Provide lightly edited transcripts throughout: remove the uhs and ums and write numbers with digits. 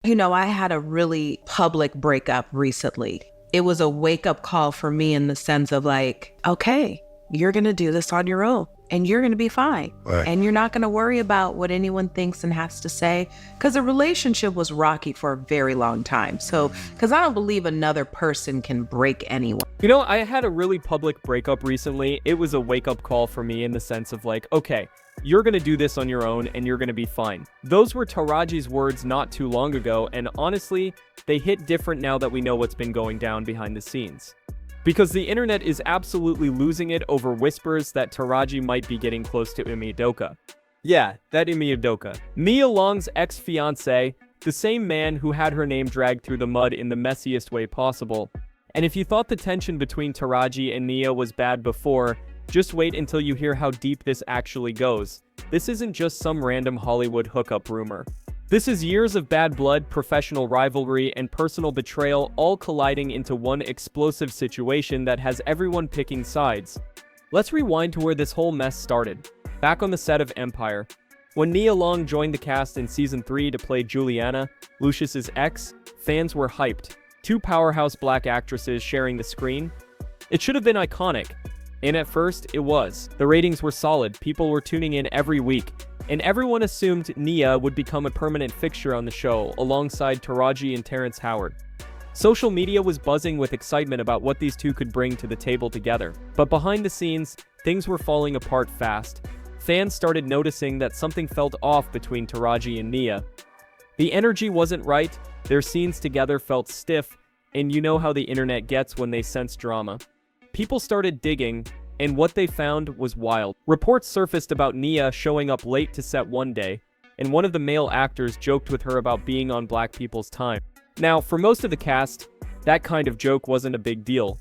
I had a really public breakup recently. It was a wake up call for me in the sense of like, okay, you're going to do this on your own and you're going to be fine. Right. And you're not going to worry about what anyone thinks and has to say, because the relationship was rocky for a very long time. So, because I don't believe another person can break anyone. I had a really public breakup recently. It was a wake-up call for me in the sense of like, okay, you're gonna do this on your own and you're gonna be fine. Those were Taraji's words not too long ago, and honestly, they hit different now that we know what's been going down behind the scenes. Because the internet is absolutely losing it over whispers that Taraji might be getting close to Ime Udoka. Yeah, that Ime Udoka. Nia Long's ex-fiancé, the same man who had her name dragged through the mud in the messiest way possible. And if you thought the tension between Taraji and Nia was bad before, just wait until you hear how deep this actually goes. This isn't just some random Hollywood hookup rumor. This is years of bad blood, professional rivalry, and personal betrayal all colliding into one explosive situation that has everyone picking sides. Let's rewind to where this whole mess started. Back on the set of Empire. When Nia Long joined the cast in Season 3 to play Juliana, Lucius's ex, fans were hyped. Two powerhouse black actresses sharing the screen. It should have been iconic. And at first, it was. The ratings were solid, people were tuning in every week, and everyone assumed Nia would become a permanent fixture on the show, alongside Taraji and Terrence Howard. Social media was buzzing with excitement about what these two could bring to the table together. But behind the scenes, things were falling apart fast. Fans started noticing that something felt off between Taraji and Nia. The energy wasn't right, their scenes together felt stiff, and you know how the internet gets when they sense drama. People started digging, and what they found was wild. Reports surfaced about Nia showing up late to set one day, and one of the male actors joked with her about being on black people's time. Now, for most of the cast, that kind of joke wasn't a big deal.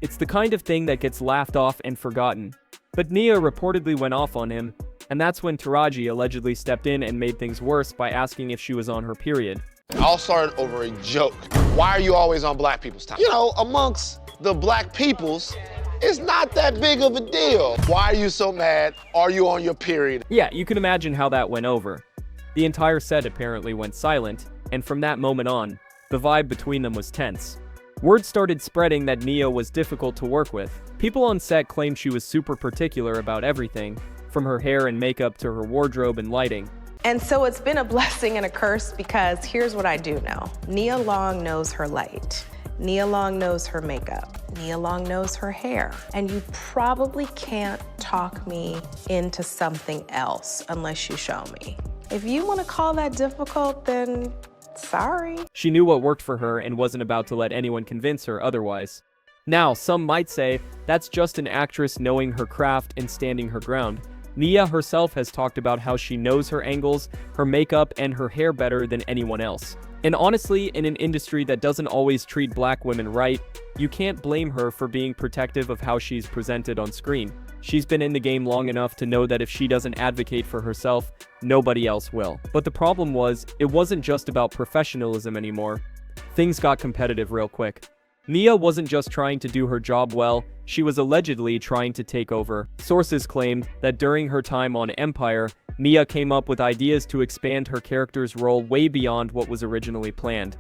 It's the kind of thing that gets laughed off and forgotten. But Nia reportedly went off on him, and that's when Taraji allegedly stepped in and made things worse by asking if she was on her period. It all started over a joke. Why are you always on black people's time? Amongst the black peoples, it's not that big of a deal. Why are you so mad? Are you on your period? Yeah, you can imagine how that went over. The entire set apparently went silent, and from that moment on, the vibe between them was tense. Word started spreading that Nia was difficult to work with. People on set claimed she was super particular about everything, from her hair and makeup to her wardrobe and lighting. And so it's been a blessing and a curse because here's what I do know. Nia Long knows her light. Nia Long knows her makeup. Nia Long knows her hair. And you probably can't talk me into something else unless you show me. If you want to call that difficult, then sorry. She knew what worked for her and wasn't about to let anyone convince her otherwise. Now, some might say that's just an actress knowing her craft and standing her ground. Nia herself has talked about how she knows her angles, her makeup, and her hair better than anyone else. And honestly, in an industry that doesn't always treat black women right, you can't blame her for being protective of how she's presented on screen. She's been in the game long enough to know that if she doesn't advocate for herself, nobody else will. But the problem was, it wasn't just about professionalism anymore. Things got competitive real quick. Nia wasn't just trying to do her job well, she was allegedly trying to take over. Sources claimed that during her time on Empire, Nia came up with ideas to expand her character's role way beyond what was originally planned.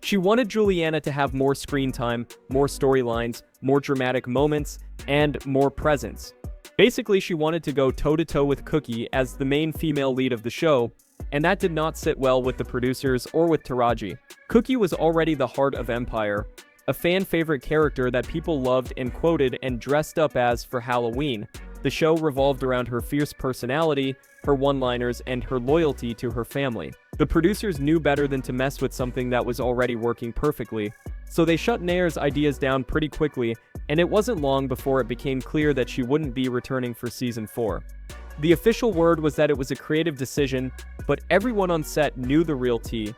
She wanted Juliana to have more screen time, more storylines, more dramatic moments, and more presence. Basically, she wanted to go toe-to-toe with Cookie as the main female lead of the show, and that did not sit well with the producers or with Taraji. Cookie was already the heart of Empire, a fan-favorite character that people loved and quoted and dressed up as for Halloween. The show revolved around her fierce personality, her one-liners, and her loyalty to her family. The producers knew better than to mess with something that was already working perfectly, so they shut Nayar's ideas down pretty quickly, and it wasn't long before it became clear that she wouldn't be returning for Season 4. The official word was that it was a creative decision, but everyone on set knew the real tea.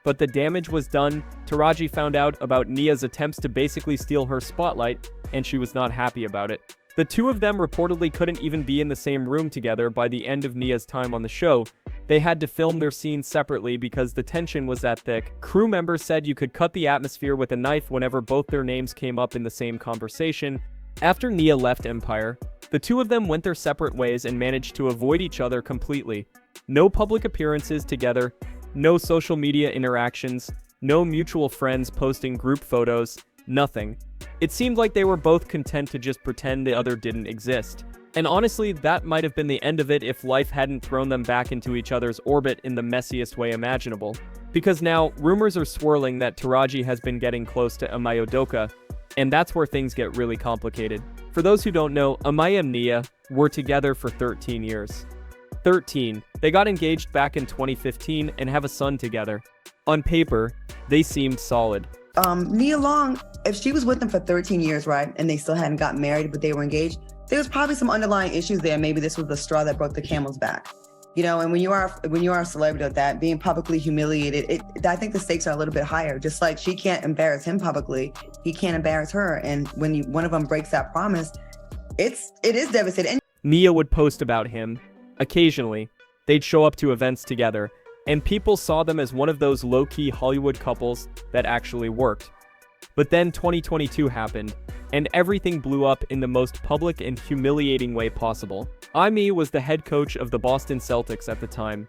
But the damage was done. Taraji found out about Nia's attempts to basically steal her spotlight, and she was not happy about it. The two of them reportedly couldn't even be in the same room together by the end of Nia's time on the show. They had to film their scenes separately because the tension was that thick. Crew members said you could cut the atmosphere with a knife whenever both their names came up in the same conversation. After Nia left Empire, the two of them went their separate ways and managed to avoid each other completely. No public appearances together, No social media interactions, no mutual friends posting group photos, nothing. It seemed like they were both content to just pretend the other didn't exist. And honestly, that might have been the end of it if life hadn't thrown them back into each other's orbit in the messiest way imaginable. Because now, rumors are swirling that Taraji has been getting close to Ime Udoka, and that's where things get really complicated. For those who don't know, Ime and Nia were together for 13 years. 13. They got engaged back in 2015 and have a son together. On paper, they seemed solid. Nia Long, if she was with him for 13 years, right, and they still hadn't gotten married, but they were engaged, there was probably some underlying issues there. Maybe this was the straw that broke the camel's back. You know, and when you are a celebrity like that, being publicly humiliated, I think the stakes are a little bit higher. Just like she can't embarrass him publicly, he can't embarrass her. And when one of them breaks that promise, it is devastating. Nia would post about him. Occasionally, they'd show up to events together, and people saw them as one of those low-key Hollywood couples that actually worked. But then 2022 happened, and everything blew up in the most public and humiliating way possible. Ime was the head coach of the Boston Celtics at the time,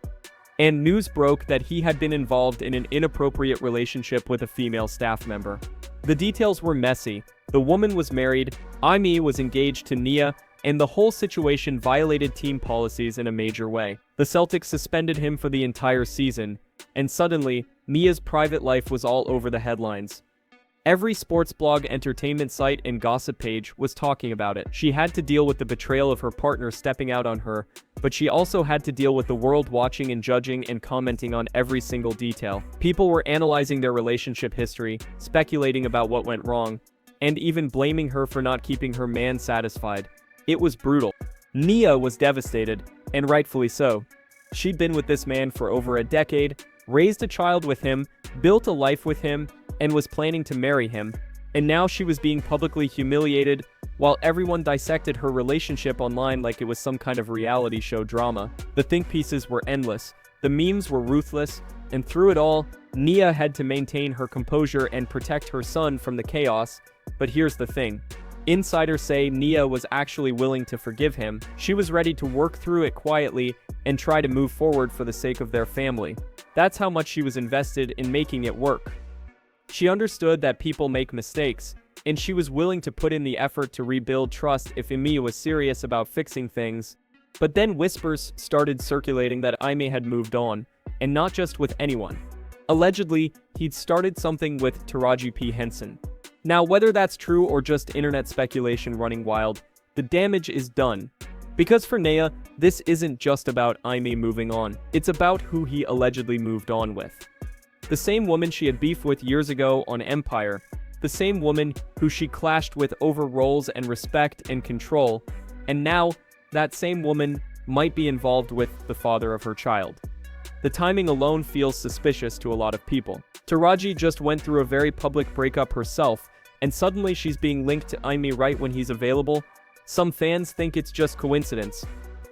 and news broke that he had been involved in an inappropriate relationship with a female staff member. The details were messy. The woman was married, Ime was engaged to Nia, and the whole situation violated team policies in a major way. The Celtics suspended him for the entire season, and suddenly, Nia's private life was all over the headlines. Every sports blog, entertainment site, and gossip page was talking about it. She had to deal with the betrayal of her partner stepping out on her, but she also had to deal with the world watching and judging and commenting on every single detail. People were analyzing their relationship history, speculating about what went wrong, and even blaming her for not keeping her man satisfied. It was brutal. Nia was devastated, and rightfully so. She'd been with this man for over a decade, raised a child with him, built a life with him, and was planning to marry him, and now she was being publicly humiliated while everyone dissected her relationship online like it was some kind of reality show drama. The think pieces were endless, the memes were ruthless, and through it all, Nia had to maintain her composure and protect her son from the chaos. But here's the thing. Insiders say Nia was actually willing to forgive him. She was ready to work through it quietly and try to move forward for the sake of their family. That's how much she was invested in making it work. She understood that people make mistakes, and she was willing to put in the effort to rebuild trust if Ime was serious about fixing things. But then whispers started circulating that Ime had moved on, and not just with anyone. Allegedly, he'd started something with Taraji P. Henson. Now, whether that's true or just internet speculation running wild, the damage is done. Because for Nia, this isn't just about Ime moving on, it's about who he allegedly moved on with. The same woman she had beef with years ago on Empire, the same woman who she clashed with over roles and respect and control, and now, that same woman might be involved with the father of her child. The timing alone feels suspicious to a lot of people. Taraji just went through a very public breakup herself, and suddenly she's being linked to Ime right when he's available. Some fans think it's just coincidence,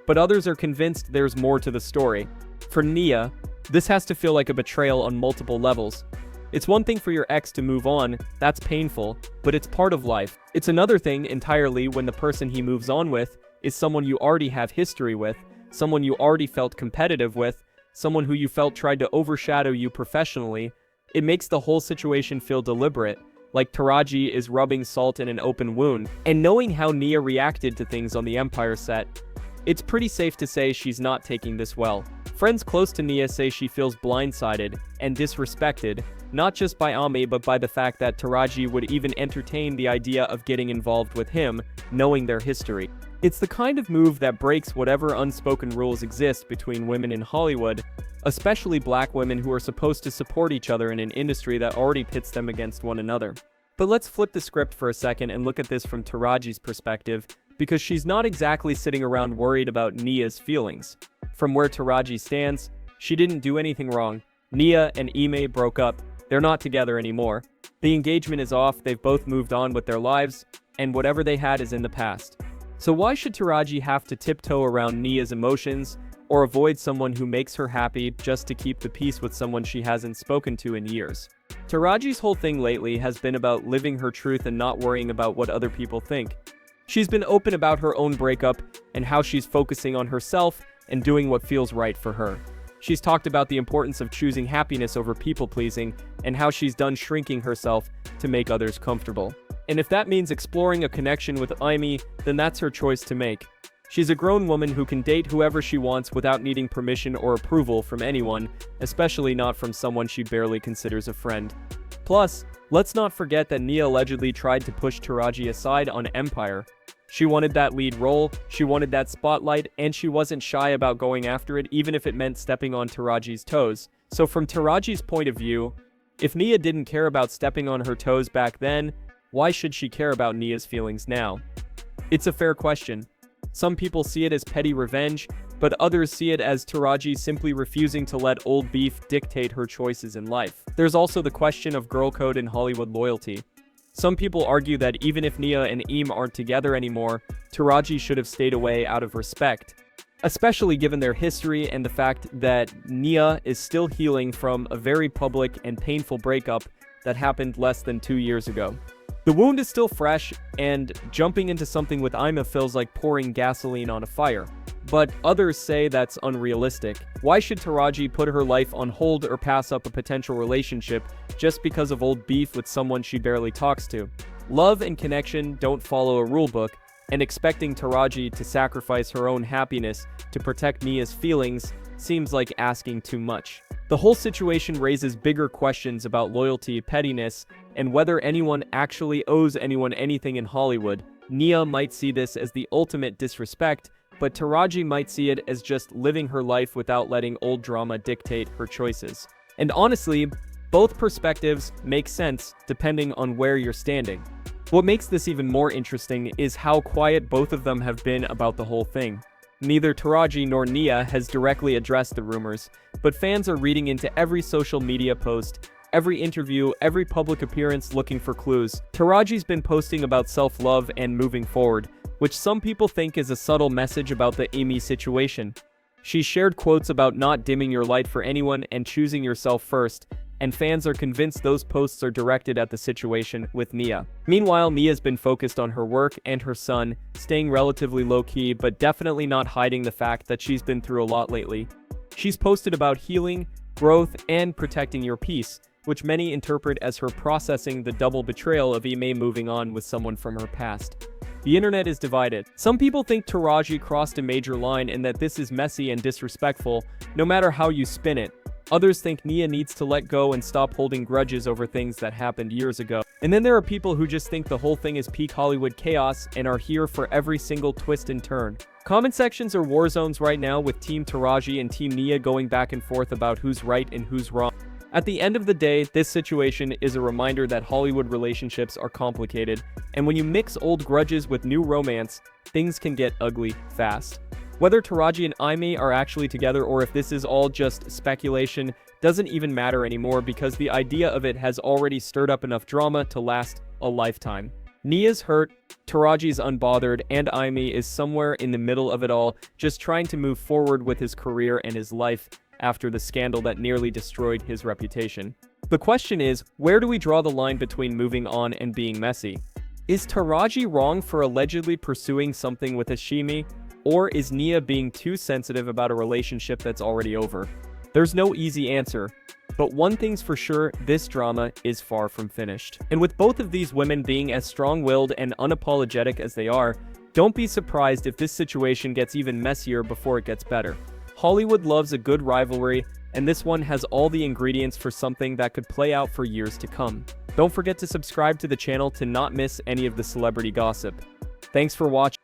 but others are convinced there's more to the story. For Nia, this has to feel like a betrayal on multiple levels. It's one thing for your ex to move on, that's painful, but it's part of life. It's another thing entirely when the person he moves on with is someone you already have history with, someone you already felt competitive with, someone who you felt tried to overshadow you professionally. It makes the whole situation feel deliberate, like Taraji is rubbing salt in an open wound. And knowing how Nia reacted to things on the Empire set, it's pretty safe to say she's not taking this well. Friends close to Nia say she feels blindsided and disrespected, not just by Ime but by the fact that Taraji would even entertain the idea of getting involved with him, knowing their history. It's the kind of move that breaks whatever unspoken rules exist between women in Hollywood, especially black women who are supposed to support each other in an industry that already pits them against one another. But let's flip the script for a second and look at this from Taraji's perspective, because she's not exactly sitting around worried about Nia's feelings. From where Taraji stands, she didn't do anything wrong. Nia and Ime broke up. They're not together anymore. The engagement is off, they've both moved on with their lives, and whatever they had is in the past. So why should Taraji have to tiptoe around Nia's emotions, or avoid someone who makes her happy just to keep the peace with someone she hasn't spoken to in years? Taraji's whole thing lately has been about living her truth and not worrying about what other people think. She's been open about her own breakup and how she's focusing on herself and doing what feels right for her. She's talked about the importance of choosing happiness over people-pleasing and how she's done shrinking herself to make others comfortable. And if that means exploring a connection with Ime, then that's her choice to make. She's a grown woman who can date whoever she wants without needing permission or approval from anyone, especially not from someone she barely considers a friend. Plus, let's not forget that Nia allegedly tried to push Taraji aside on Empire. She wanted that lead role, she wanted that spotlight, and she wasn't shy about going after it even if it meant stepping on Taraji's toes. So from Taraji's point of view, if Nia didn't care about stepping on her toes back then, why should she care about Nia's feelings now? It's a fair question. Some people see it as petty revenge, but others see it as Taraji simply refusing to let old beef dictate her choices in life. There's also the question of girl code and Hollywood loyalty. Some people argue that even if Nia and Ime aren't together anymore, Taraji should have stayed away out of respect, especially given their history and the fact that Nia is still healing from a very public and painful breakup that happened less than 2 years ago. The wound is still fresh, and jumping into something with Ime feels like pouring gasoline on a fire. But others say that's unrealistic. Why should Taraji put her life on hold or pass up a potential relationship just because of old beef with someone she barely talks to? Love and connection don't follow a rulebook, and expecting Taraji to sacrifice her own happiness to protect Nia's feelings seems like asking too much. The whole situation raises bigger questions about loyalty, pettiness, and whether anyone actually owes anyone anything in Hollywood. Nia might see this as the ultimate disrespect, but Taraji might see it as just living her life without letting old drama dictate her choices. And honestly, both perspectives make sense depending on where you're standing. What makes this even more interesting is how quiet both of them have been about the whole thing. Neither Taraji nor Nia has directly addressed the rumors, but fans are reading into every social media post, every interview, every public appearance looking for clues. Taraji's been posting about self-love and moving forward, which some people think is a subtle message about the Ime situation. She shared quotes about not dimming your light for anyone and choosing yourself first, and fans are convinced those posts are directed at the situation with Nia. Meanwhile, Nia's been focused on her work and her son, staying relatively low-key but definitely not hiding the fact that she's been through a lot lately. She's posted about healing, growth, and protecting your peace, which many interpret as her processing the double betrayal of Ime moving on with someone from her past. The internet is divided. Some people think Taraji crossed a major line and that this is messy and disrespectful, no matter how you spin it. Others think Nia needs to let go and stop holding grudges over things that happened years ago. And then there are people who just think the whole thing is peak Hollywood chaos and are here for every single twist and turn. Comment sections are war zones right now, with Team Taraji and Team Nia going back and forth about who's right and who's wrong. At the end of the day, this situation is a reminder that Hollywood relationships are complicated, and when you mix old grudges with new romance, things can get ugly fast. Whether Taraji and Ime are actually together or if this is all just speculation doesn't even matter anymore, because the idea of it has already stirred up enough drama to last a lifetime. Nia's hurt, Taraji's unbothered, and Ime is somewhere in the middle of it all, just trying to move forward with his career and his life after the scandal that nearly destroyed his reputation. The question is, where do we draw the line between moving on and being messy? Is Taraji wrong for allegedly pursuing something with Ashimi? Or is Nia being too sensitive about a relationship that's already over? There's no easy answer, but one thing's for sure, this drama is far from finished. And with both of these women being as strong-willed and unapologetic as they are, don't be surprised if this situation gets even messier before it gets better. Hollywood loves a good rivalry, and this one has all the ingredients for something that could play out for years to come. Don't forget to subscribe to the channel to not miss any of the celebrity gossip. Thanks for watching.